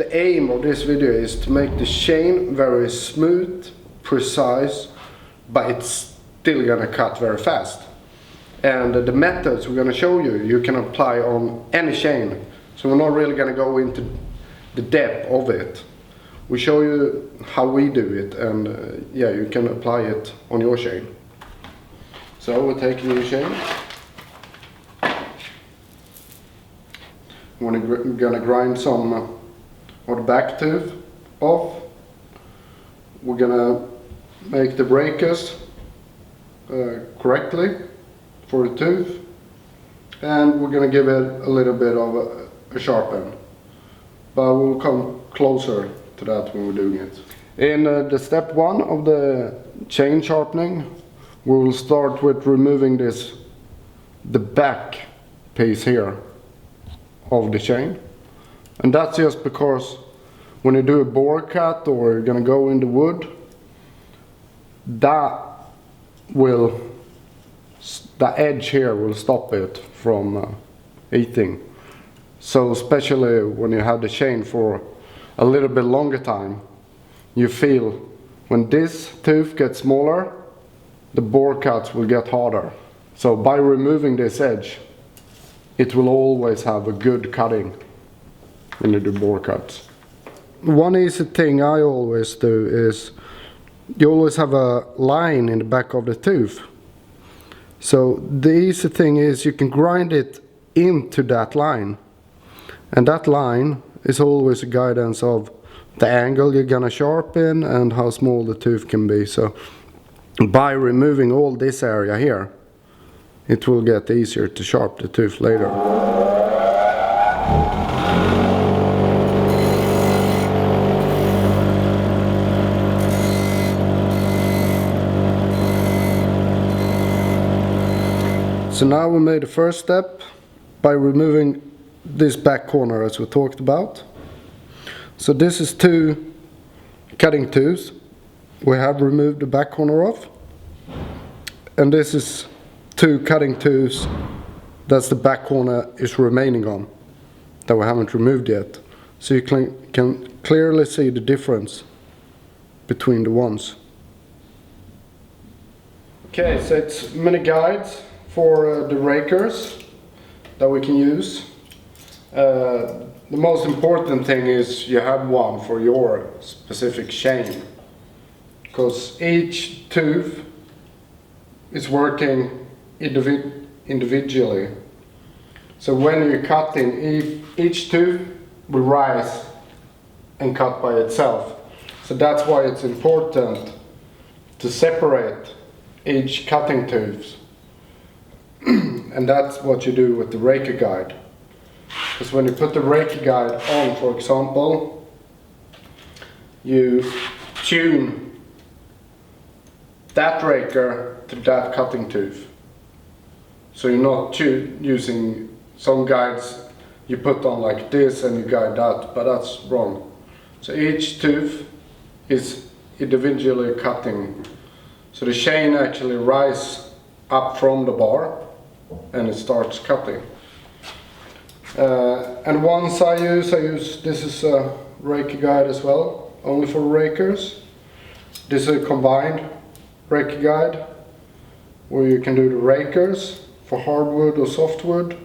the aim of this video is to make the chain very smooth, precise, but it's still gonna cut very fast. And the methods we're gonna show you, you can apply on any chain. So we're not really gonna go into the depth of it. We show you how we do it, and yeah, you can apply it on your chain. So we're taking your chain. We're gonna grind some of the back tooth off. We're gonna make the breakers correctly for the tooth, and we're gonna give it a little bit of a sharpen. But we'll come closer to that when we're doing it. In the step 1 of the chain sharpening, we will start with removing the back piece here of the chain. And that's just because when you do a bore cut or you're gonna go in the wood, the edge here will stop it from eating. So especially when you have the chain for a little bit longer time, you feel when this tooth gets smaller, the bore cuts will get harder. So by removing this edge, it will always have a good cutting when you do bore cuts. One easy thing I always do is you always have a line in the back of the tooth. So the easy thing is you can grind it into that line. And that line is always a guidance of the angle you're gonna sharpen and how small the tooth can be. So by removing all this area here, it will get easier to sharpen the tooth later. So now we made the first step by removing this back corner as we talked about. So this is 2 cutting tooths. We have removed the back corner off. And this is 2 cutting tooths that's the back corner is remaining on, that we haven't removed yet. So you can clearly see the difference between the ones. Okay, so it's many guides for the rakers that we can use. The most important thing is you have one for your specific chain, because each tooth is working individually. So when you're cutting, each tooth will rise and cut by itself. So that's why it's important to separate each cutting tooth. And that's what you do with the raker guide. Because when you put the raker guide on, for example, you tune that raker to that cutting tooth. So you're not using some guides you put on like this and you guide that, but that's wrong. So each tooth is individually cutting. So the chain actually rises up from the bar and it starts cutting. And once I use, this is a raker guide as well, only for rakers. This is a combined raker guide where you can do the rakers for hardwood or softwood,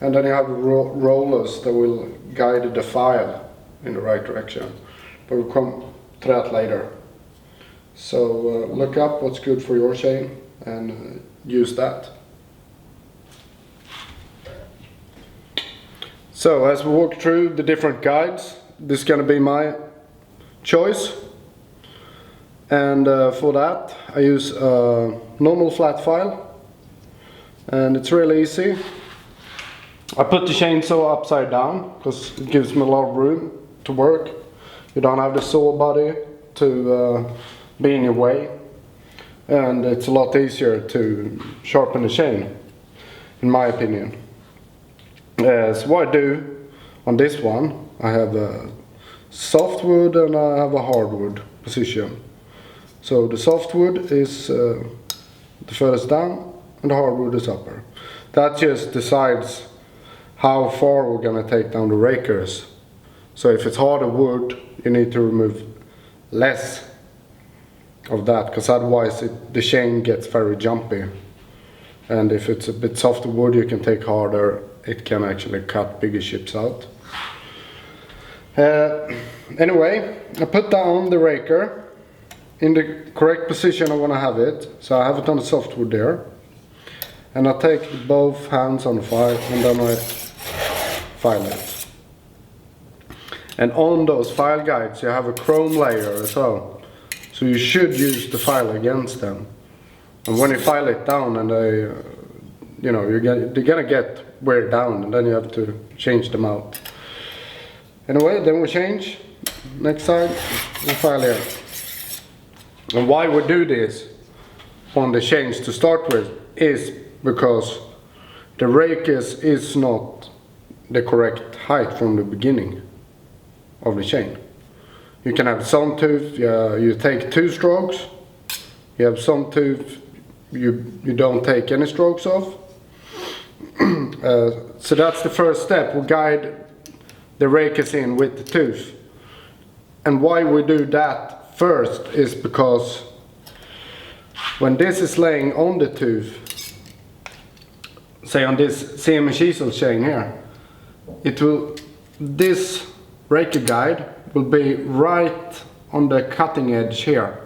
and then you have the rollers that will guide the file in the right direction. But we'll come to that later. So look up what's good for your chain and use that. So as we walk through the different guides, this is going to be my choice. And for that I use a normal flat file, and it's really easy. I put the chainsaw upside down because it gives me a lot of room to work. You don't have the saw body to be in your way, and it's a lot easier to sharpen the chain, in my opinion. So what I do on this one, I have a softwood and I have a hardwood position. So the softwood is the furthest down and the hardwood is upper. That just decides how far we're going to take down the rakers. So if it's harder wood, you need to remove less of that, because otherwise the chain gets very jumpy. And if it's a bit softer wood, you can take harder, it can actually cut bigger chips out. Anyway, I put down the raker in the correct position I want to have it. So I have it on the softwood there. And I take both hands on the file and then I file it. And on those file guides you have a chrome layer as well. So you should use the file against them. And when you file it down and they're gonna get wear down, and then you have to change them out. Anyway, then we change. Next side, we file here. And why we do this on the chains to start with is because the rake is not the correct height from the beginning of the chain. You can have some tooth, you take 2 strokes. You have some tooth you don't take any strokes of. So that's the first step. We guide the rakers in with the tooth. And why we do that first is because when this is laying on the tooth, say on this CM chisel chain here, this raker guide will be right on the cutting edge here.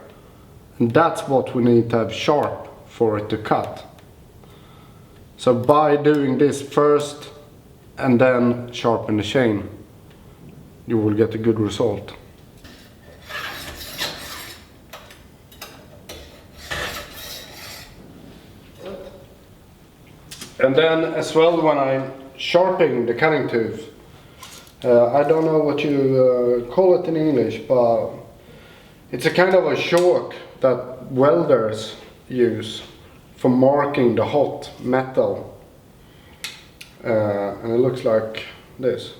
And that's what we need to have sharp for it to cut. So by doing this first and then sharpen the chain, you will get a good result. And then as well, when I'm sharpening the cutting tooth, I don't know what you call it in English, but it's a kind of a chalk that welders use for marking the hot metal. And it looks like this.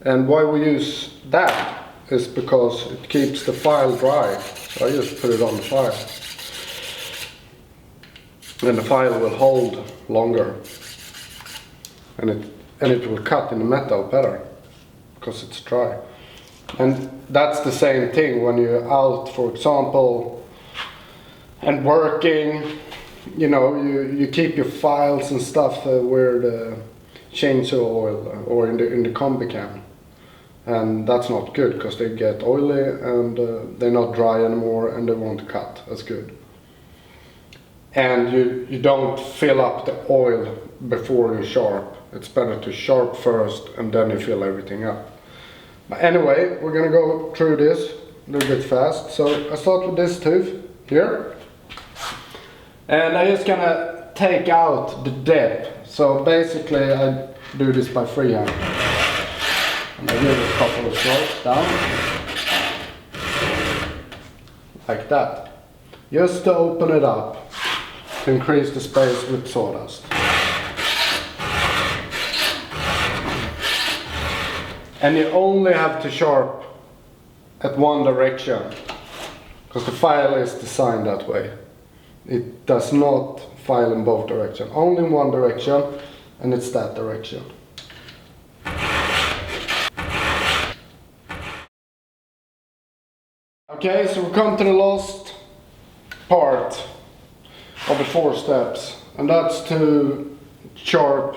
And why we use that is because it keeps the file dry. So I just put it on the file. And the file will hold longer. And it will cut in the metal better because it's dry. And that's the same thing when you're out, for example, and working. You keep your files and stuff where the chainsaw oil or in the combi can. And that's not good because they get oily and they're not dry anymore and they won't cut as good. And you don't fill up the oil before you sharp. It's better to sharp first and then you fill everything up. But anyway, we're gonna go through this a little bit fast. So I start with this tooth here. And I'm just gonna take out the depth. So basically I do this by freehand. And I give it a couple of strokes down. Like that. Just to open it up. To increase the space with sawdust. And you only have to sharp at one direction. Because the file is designed that way. It does not file in both directions. Only in one direction, and it's that direction. Okay, so we come to the last part of the 4 steps, and that's to sharp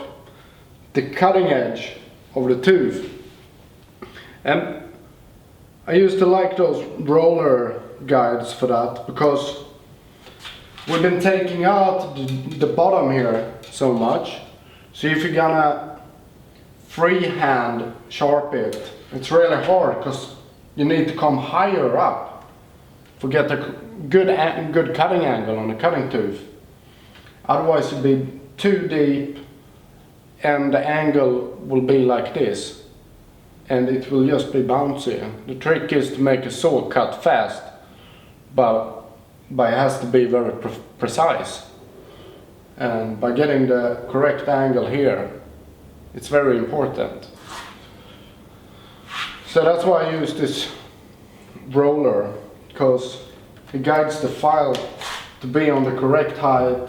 the cutting edge of the tooth. And I used to like those roller guides for that because we've been taking out the bottom here so much. So if you're gonna freehand sharp it, it's really hard because you need to come higher up to get a good cutting angle on the cutting tooth. Otherwise it'd be too deep and the angle will be like this and it will just be bouncy. The trick is to make a saw cut fast, but it has to be very precise. And by getting the correct angle here, it's very important. So that's why I use this roller, because it guides the file to be on the correct height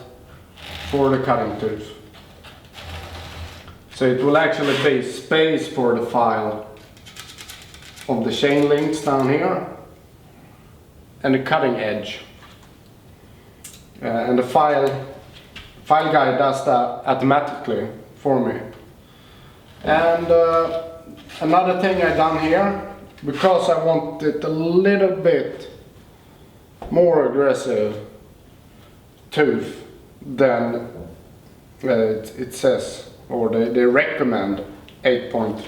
for the cutting tooth. So it will actually be space for the file of the chain links down here and the cutting edge. And the file guide does that automatically for me. And another thing I done here, because I want it a little bit more aggressive tooth than it says, or they recommend 8 point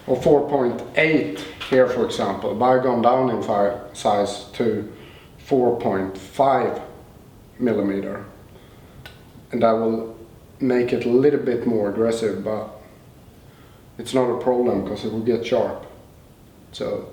or 4.8 here, for example, but I've gone down in size to 4.5 millimeter, and that will make it a little bit more aggressive, but it's not a problem because it will get sharp. So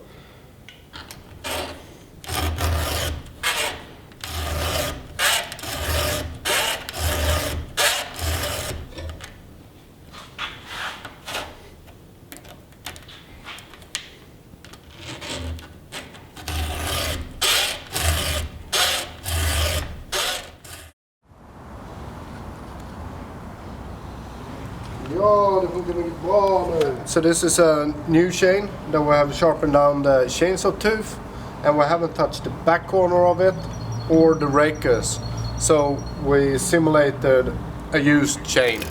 So this is a new chain that we have sharpened down the chainsaw tooth, and we haven't touched the back corner of it or the rakers. So we simulated a used chain.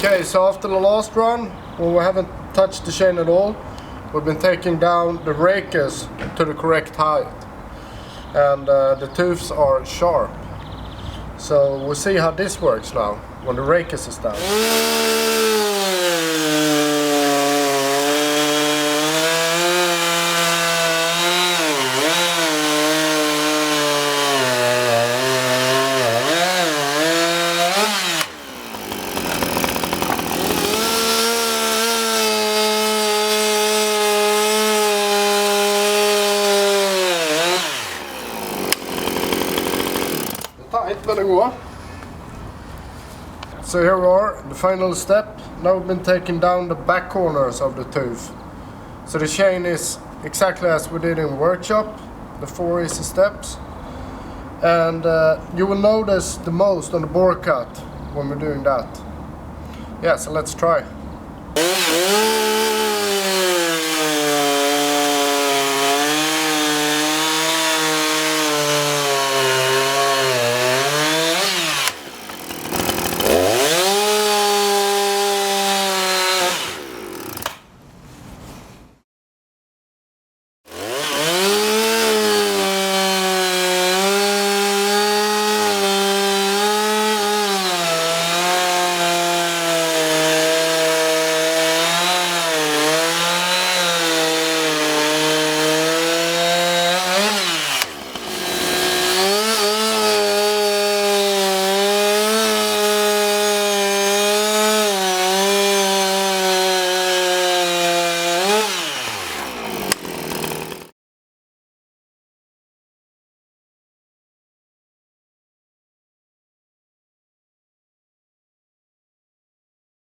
Okay, so after the last run, when we haven't touched the chain at all, we've been taking down the rakers to the correct height, and the tooths are sharp. So we'll see how this works now when the rakers is down. So here we are, the final step. Now we've been taking down the back corners of the tooth. So the chain is exactly as we did in workshop, the 4 easy steps. And you will notice the most on the bore cut when we're doing that. Yeah, so let's try.